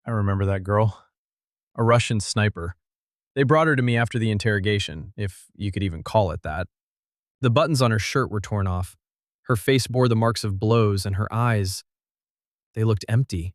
I remember that girl. A Russian sniper. They brought her to me after the interrogation, if you could even call it that. The buttons on her shirt were torn off. Her face bore the marks of blows, and her eyes, they looked empty.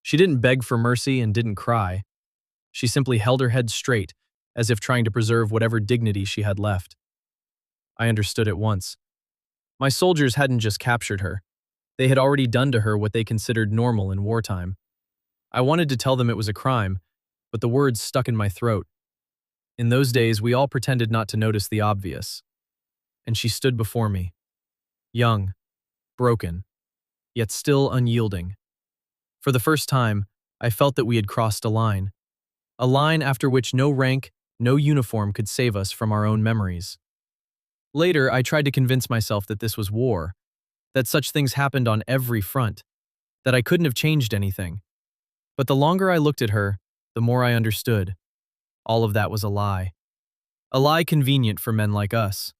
She didn't beg for mercy and didn't cry. She simply held her head straight, as if trying to preserve whatever dignity she had left. I understood at once. My soldiers hadn't just captured her. They had already done to her what they considered normal in wartime. I wanted to tell them it was a crime, but the words stuck in my throat. In those days, we all pretended not to notice the obvious. And she stood before me, young, broken, yet still unyielding. For the first time, I felt that we had crossed a line after which no rank, no uniform could save us from our own memories. Later, I tried to convince myself that this was war, that such things happened on every front, that I couldn't have changed anything. But the longer I looked at her, the more I understood. All of that was a lie. A lie convenient for men like us.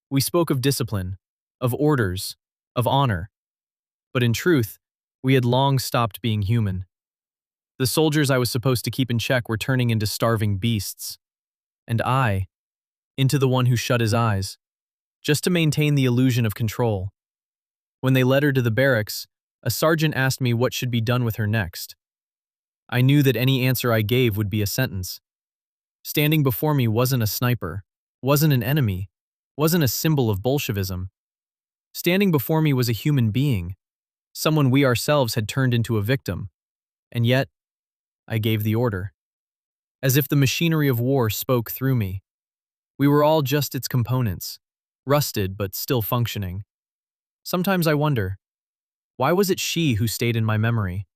We spoke of discipline, of orders, of honor. But in truth, we had long stopped being human. The soldiers I was supposed to keep in check were turning into starving beasts. And I, into the one who shut his eyes, just to maintain the illusion of control. When they led her to the barracks, a sergeant asked me what should be done with her next. I knew that any answer I gave would be a sentence. Standing before me wasn't a sniper, wasn't an enemy, wasn't a symbol of Bolshevism. Standing before me was a human being, someone we ourselves had turned into a victim. And yet, I gave the order. As if the machinery of war spoke through me. We were all just its components, rusted but still functioning. Sometimes I wonder, why was it she who stayed in my memory?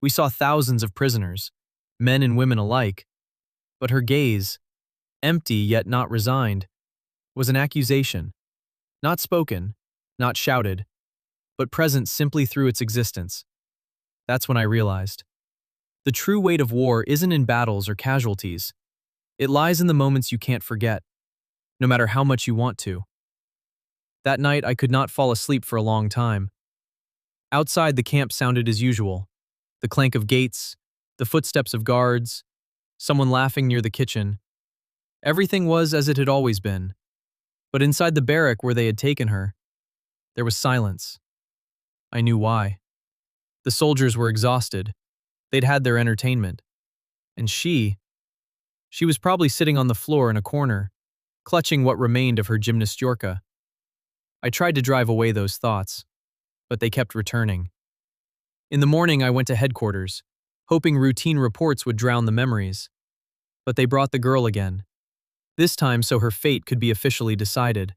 We saw thousands of prisoners, men and women alike, but her gaze, empty yet not resigned, was an accusation, not spoken, not shouted, but present simply through its existence. That's when I realized. The true weight of war isn't in battles or casualties. It lies in the moments you can't forget, no matter how much you want to. That night, I could not fall asleep for a long time. Outside, the camp sounded as usual. The clank of gates, the footsteps of guards, someone laughing near the kitchen. Everything was as it had always been. But inside the barrack where they had taken her, there was silence. I knew why. The soldiers were exhausted. They'd had their entertainment. And she was probably sitting on the floor in a corner, clutching what remained of her gymnastiorka. I tried to drive away those thoughts, but they kept returning. In the morning, I went to headquarters, hoping routine reports would drown the memories. But they brought the girl again, this time so her fate could be officially decided.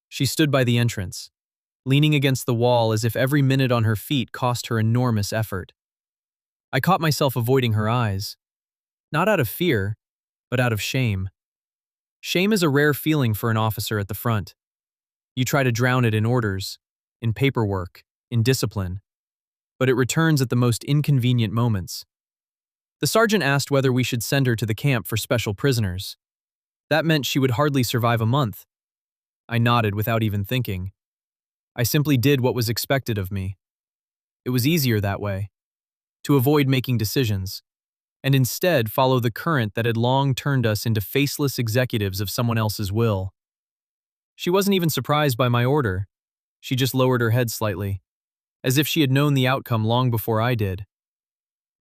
She stood by the entrance, leaning against the wall as if every minute on her feet cost her enormous effort. I caught myself avoiding her eyes, not out of fear, but out of shame. Shame is a rare feeling for an officer at the front. You try to drown it in orders, in paperwork, in discipline, but it returns at the most inconvenient moments. The sergeant asked whether we should send her to the camp for special prisoners. That meant she would hardly survive a month. I nodded without even thinking. I simply did what was expected of me. It was easier that way, to avoid making decisions, and instead follow the current that had long turned us into faceless executives of someone else's will. She wasn't even surprised by my order. She just lowered her head slightly, as if she had known the outcome long before I did.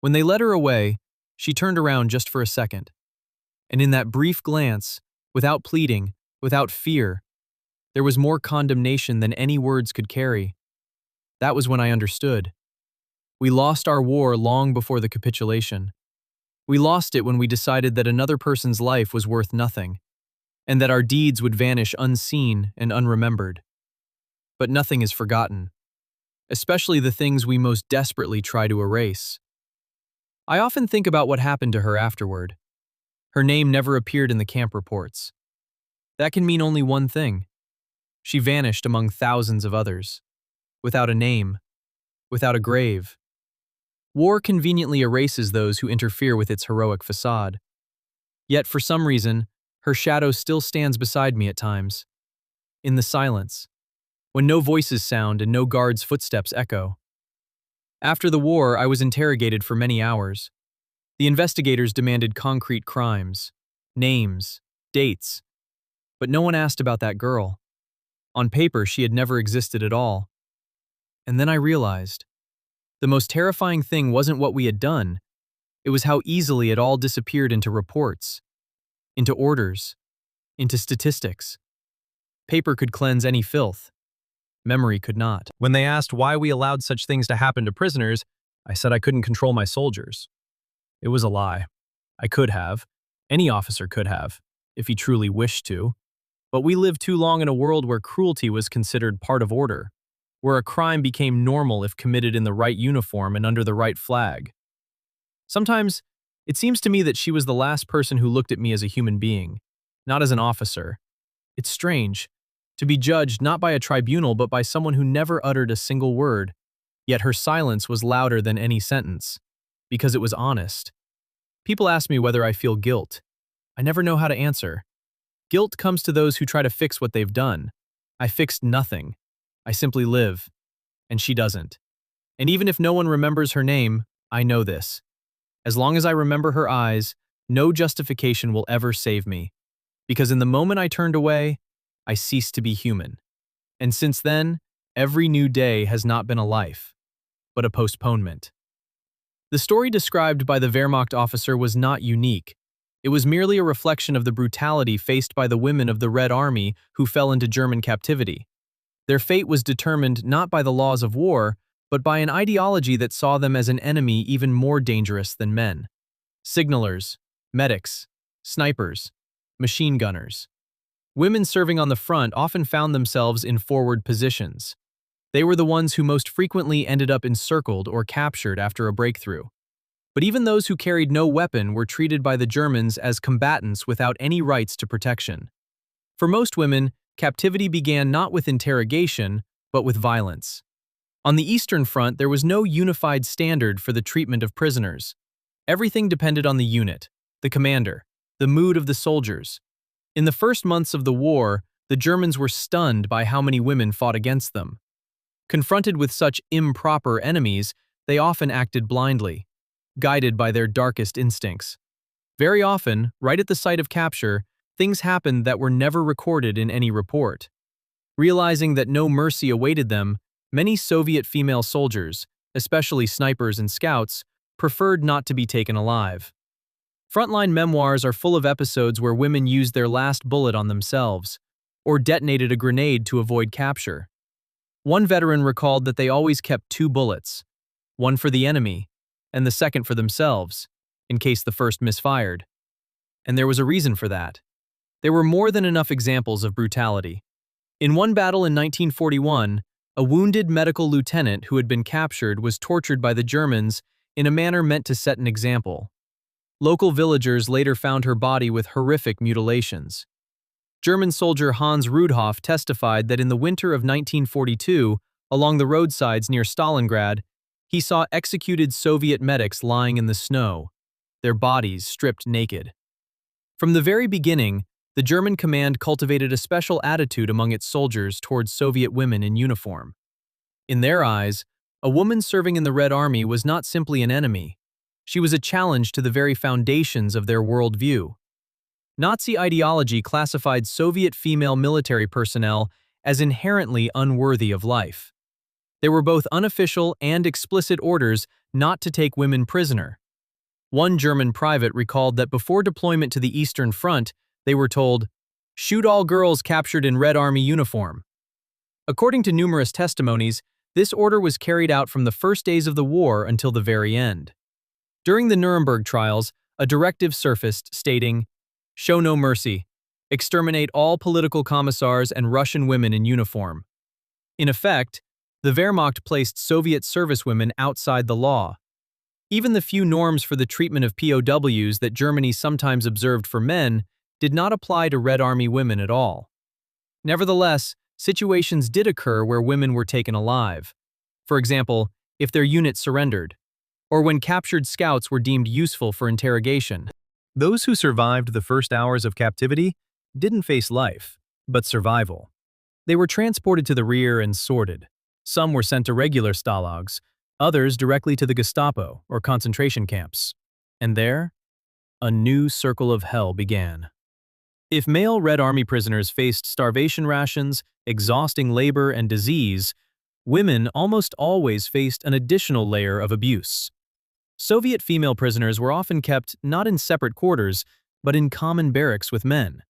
When they led her away, she turned around just for a second. And in that brief glance, without pleading, without fear, there was more condemnation than any words could carry. That was when I understood. We lost our war long before the capitulation. We lost it when we decided that another person's life was worth nothing, and that our deeds would vanish unseen and unremembered. But nothing is forgotten, especially the things we most desperately try to erase. I often think about what happened to her afterward. Her name never appeared in the camp reports. That can mean only one thing. She vanished among thousands of others, without a name, without a grave. War conveniently erases those who interfere with its heroic facade. Yet for some reason, her shadow still stands beside me at times. In the silence, when no voices sound and no guards' footsteps echo. After the war, I was interrogated for many hours. The investigators demanded concrete crimes, names, dates, but no one asked about that girl. On paper, she had never existed at all. And then I realized, the most terrifying thing wasn't what we had done, it was how easily it all disappeared into reports, into orders, into statistics. Paper could cleanse any filth. Memory could not. When they asked why we allowed such things to happen to prisoners, I said I couldn't control my soldiers. It was a lie. I could have. Any officer could have, if he truly wished to. But we lived too long in a world where cruelty was considered part of order, where a crime became normal if committed in the right uniform and under the right flag. Sometimes, it seems to me that she was the last person who looked at me as a human being, not as an officer. It's strange, to be judged not by a tribunal but by someone who never uttered a single word, yet her silence was louder than any sentence, because it was honest. People ask me whether I feel guilt. I never know how to answer. Guilt comes to those who try to fix what they've done. I fixed nothing. I simply live. And she doesn't. And even if no one remembers her name, I know this. As long as I remember her eyes, no justification will ever save me. Because in the moment I turned away, I ceased to be human. And since then, every new day has not been a life, but a postponement. The story described by the Wehrmacht officer was not unique. It was merely a reflection of the brutality faced by the women of the Red Army who fell into German captivity. Their fate was determined not by the laws of war, but by an ideology that saw them as an enemy even more dangerous than men. Signalers, medics, snipers, machine gunners. Women serving on the front often found themselves in forward positions. They were the ones who most frequently ended up encircled or captured after a breakthrough. But even those who carried no weapon were treated by the Germans as combatants without any rights to protection. For most women, captivity began not with interrogation, but with violence. On the Eastern Front, there was no unified standard for the treatment of prisoners. Everything depended on the unit, the commander, the mood of the soldiers. In the first months of the war, the Germans were stunned by how many women fought against them. Confronted with such improper enemies, they often acted blindly, guided by their darkest instincts. Very often, right at the site of capture, things happened that were never recorded in any report. Realizing that no mercy awaited them, many Soviet female soldiers, especially snipers and scouts, preferred not to be taken alive. Frontline memoirs are full of episodes where women used their last bullet on themselves, or detonated a grenade to avoid capture. One veteran recalled that they always kept 2 bullets, one for the enemy, and the second for themselves, in case the first misfired. And there was a reason for that. There were more than enough examples of brutality. In one battle in 1941, a wounded medical lieutenant who had been captured was tortured by the Germans in a manner meant to set an example. Local villagers later found her body with horrific mutilations. German soldier Hans Rudhoff testified that in the winter of 1942, along the roadsides near Stalingrad, he saw executed Soviet medics lying in the snow, their bodies stripped naked. From the very beginning, the German command cultivated a special attitude among its soldiers towards Soviet women in uniform. In their eyes, a woman serving in the Red Army was not simply an enemy. She was a challenge to the very foundations of their worldview. Nazi ideology classified Soviet female military personnel as inherently unworthy of life. There were both unofficial and explicit orders not to take women prisoner. One German private recalled that before deployment to the Eastern Front, they were told, "Shoot all girls captured in Red Army uniform." According to numerous testimonies, this order was carried out from the first days of the war until the very end. During the Nuremberg trials, a directive surfaced stating, "Show no mercy. Exterminate all political commissars and Russian women in uniform." In effect, the Wehrmacht placed Soviet servicewomen outside the law. Even the few norms for the treatment of POWs that Germany sometimes observed for men did not apply to Red Army women at all. Nevertheless, situations did occur where women were taken alive. For example, if their unit surrendered, or when captured scouts were deemed useful for interrogation. Those who survived the first hours of captivity didn't face life, but survival. They were transported to the rear and sorted. Some were sent to regular stalags, others directly to the Gestapo or concentration camps. And there, a new circle of hell began. If male Red Army prisoners faced starvation rations, exhausting labor, and disease, women almost always faced an additional layer of abuse. Soviet female prisoners were often kept not in separate quarters, but in common barracks with men.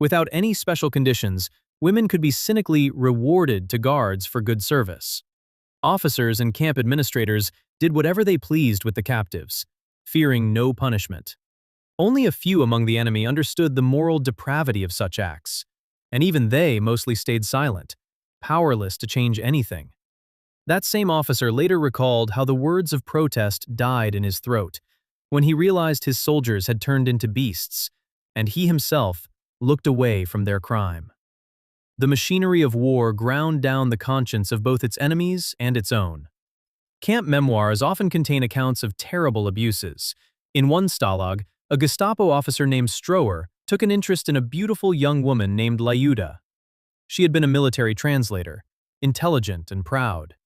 Without any special conditions, women could be cynically rewarded to guards for good service. Officers and camp administrators did whatever they pleased with the captives, fearing no punishment. Only a few among the enemy understood the moral depravity of such acts, and even they mostly stayed silent, powerless to change anything. That same officer later recalled how the words of protest died in his throat when he realized his soldiers had turned into beasts, and he himself looked away from their crime. The machinery of war ground down the conscience of both its enemies and its own. Camp memoirs often contain accounts of terrible abuses. In one stalag, a Gestapo officer named Stroher took an interest in a beautiful young woman named Lyuda. She had been a military translator, intelligent and proud.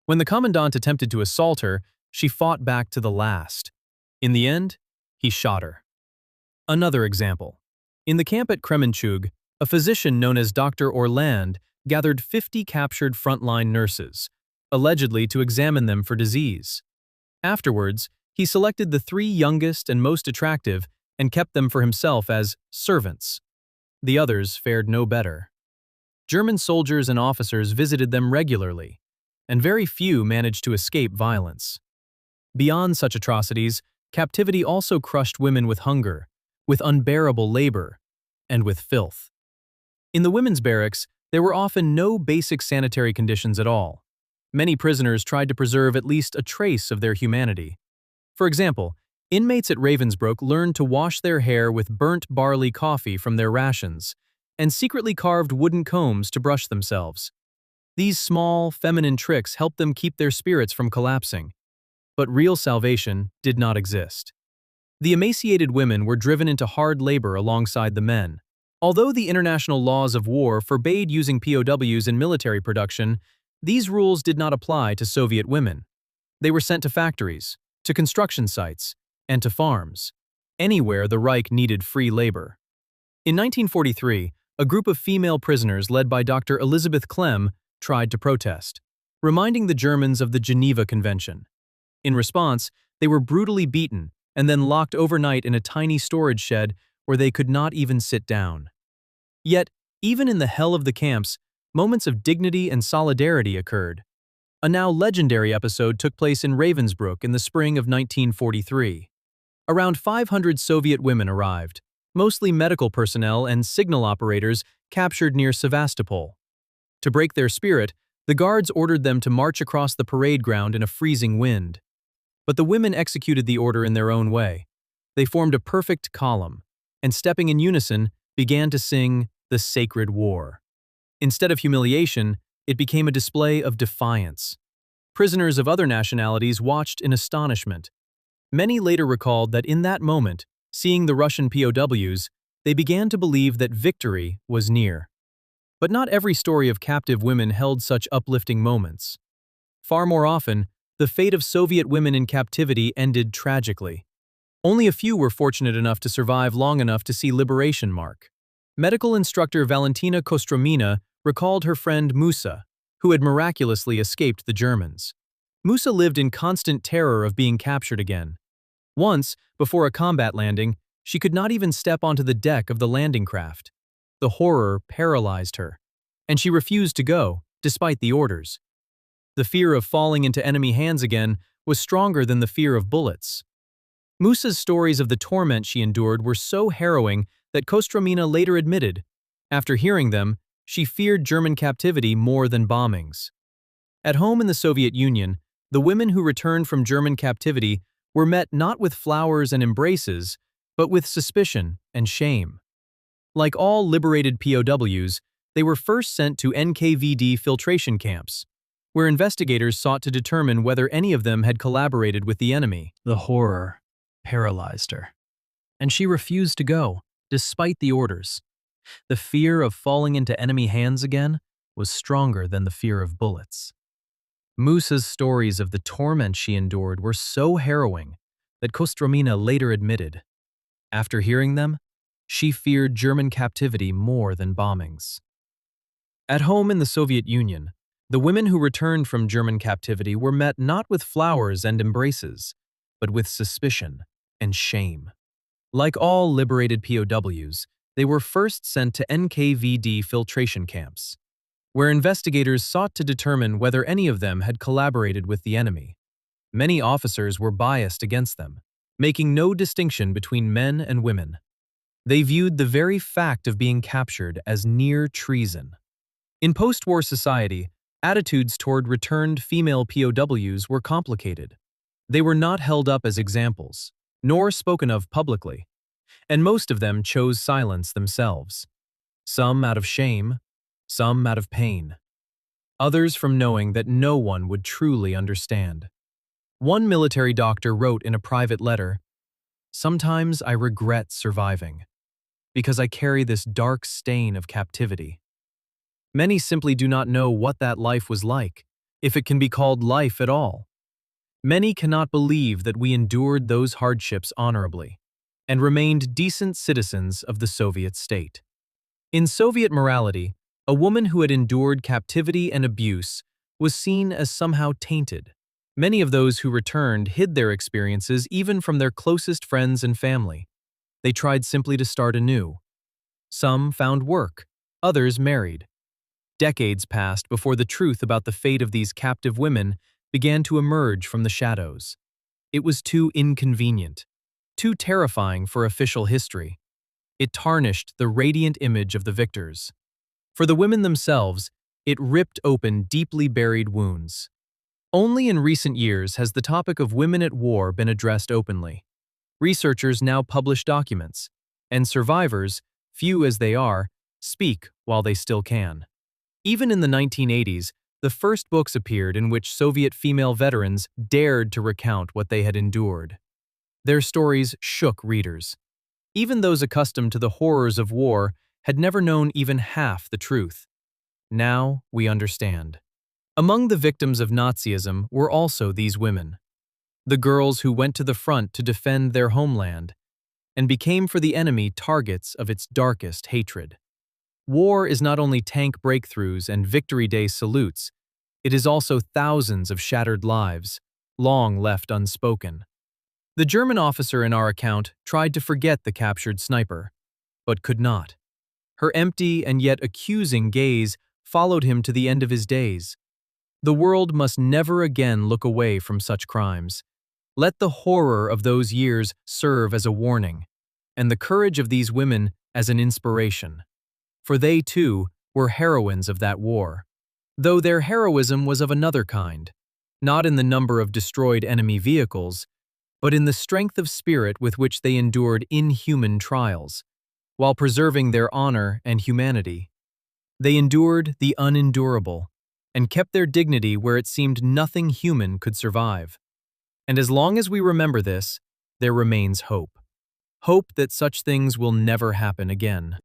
When the commandant attempted to assault her, she fought back to the last. In the end, he shot her. Another example. In the camp at Kremenchug, a physician known as Dr. Orland gathered 50 captured frontline nurses, allegedly to examine them for disease. Afterwards, he selected the 3 youngest and most attractive and kept them for himself as servants. The others fared no better. German soldiers and officers visited them regularly, and very few managed to escape violence. Beyond such atrocities, captivity also crushed women with hunger, with unbearable labor, and with filth. In the women's barracks, there were often no basic sanitary conditions at all. Many prisoners tried to preserve at least a trace of their humanity. For example, inmates at Ravensbrück learned to wash their hair with burnt barley coffee from their rations, and secretly carved wooden combs to brush themselves. These small, feminine tricks helped them keep their spirits from collapsing. But real salvation did not exist. The emaciated women were driven into hard labor alongside the men. Although the international laws of war forbade using POWs in military production, these rules did not apply to Soviet women. They were sent to factories, to construction sites, and to farms, anywhere the Reich needed free labor. In 1943, a group of female prisoners led by Dr. Elisabeth Klemm tried to protest, reminding the Germans of the Geneva Convention. In response, they were brutally beaten and then locked overnight in a tiny storage shed where they could not even sit down. Yet, even in the hell of the camps, moments of dignity and solidarity occurred. A now legendary episode took place in Ravensbrück in the spring of 1943. Around 500 Soviet women arrived, mostly medical personnel and signal operators captured near Sevastopol. To break their spirit, the guards ordered them to march across the parade ground in a freezing wind. But the women executed the order in their own way. They formed a perfect column, and stepping in unison, began to sing the Sacred War. Instead of humiliation, it became a display of defiance. Prisoners of other nationalities watched in astonishment. Many later recalled that in that moment, seeing the Russian POWs, they began to believe that victory was near. But not every story of captive women held such uplifting moments. Far more often, the fate of Soviet women in captivity ended tragically. Only a few were fortunate enough to survive long enough to see liberation mark. Medical instructor Valentina Kostromina recalled her friend Musa, who had miraculously escaped the Germans. Musa lived in constant terror of being captured again. Once, before a combat landing, she could not even step onto the deck of the landing craft. The horror paralyzed her, and she refused to go, despite the orders. The fear of falling into enemy hands again was stronger than the fear of bullets. Musa's stories of the torment she endured were so harrowing that Kostromina later admitted, after hearing them, she feared German captivity more than bombings. At home in the Soviet Union, the women who returned from German captivity were met not with flowers and embraces, but with suspicion and shame. Like all liberated POWs, they were first sent to NKVD filtration camps, where investigators sought to determine whether any of them had collaborated with the enemy. The horror paralyzed her, and she refused to go, despite the orders. The fear of falling into enemy hands again was stronger than the fear of bullets. Musa's stories of the torment she endured were so harrowing that Kostromina later admitted. After hearing them, she feared German captivity more than bombings. At home in the Soviet Union, the women who returned from German captivity were met not with flowers and embraces, but with suspicion and shame. Like all liberated POWs, they were first sent to NKVD filtration camps, where investigators sought to determine whether any of them had collaborated with the enemy. Many officers were biased against them, making no distinction between men and women. They viewed the very fact of being captured as near treason. In post-war society, attitudes toward returned female POWs were complicated. They were not held up as examples, nor spoken of publicly, and most of them chose silence themselves. Some out of shame, some out of pain, others from knowing that no one would truly understand. One military doctor wrote in a private letter, "Sometimes I regret surviving, because I carry this dark stain of captivity." Many simply do not know what that life was like, if it can be called life at all. Many cannot believe that we endured those hardships honorably and remained decent citizens of the Soviet state. In Soviet morality, a woman who had endured captivity and abuse was seen as somehow tainted. Many of those who returned hid their experiences even from their closest friends and family. They tried simply to start anew. Some found work, others married. Decades passed before the truth about the fate of these captive women began to emerge from the shadows. It was too inconvenient, too terrifying for official history. It tarnished the radiant image of the victors. For the women themselves, it ripped open deeply buried wounds. Only in recent years has the topic of women at war been addressed openly. Researchers now publish documents, and survivors, few as they are, speak while they still can. Even in the 1980s, the first books appeared in which Soviet female veterans dared to recount what they had endured. Their stories shook readers. Even those accustomed to the horrors of war had never known even half the truth. Now we understand. Among the victims of Nazism were also these women, the girls who went to the front to defend their homeland and became for the enemy targets of its darkest hatred. War is not only tank breakthroughs and Victory Day salutes, it is also thousands of shattered lives, long left unspoken. The German officer in our account tried to forget the captured sniper, but could not. Her empty and yet accusing gaze followed him to the end of his days. The world must never again look away from such crimes. Let the horror of those years serve as a warning, and the courage of these women as an inspiration. For they, too, were heroines of that war. Though their heroism was of another kind, not in the number of destroyed enemy vehicles, but in the strength of spirit with which they endured inhuman trials, while preserving their honor and humanity. They endured the unendurable, and kept their dignity where it seemed nothing human could survive. And as long as we remember this, there remains hope. Hope that such things will never happen again.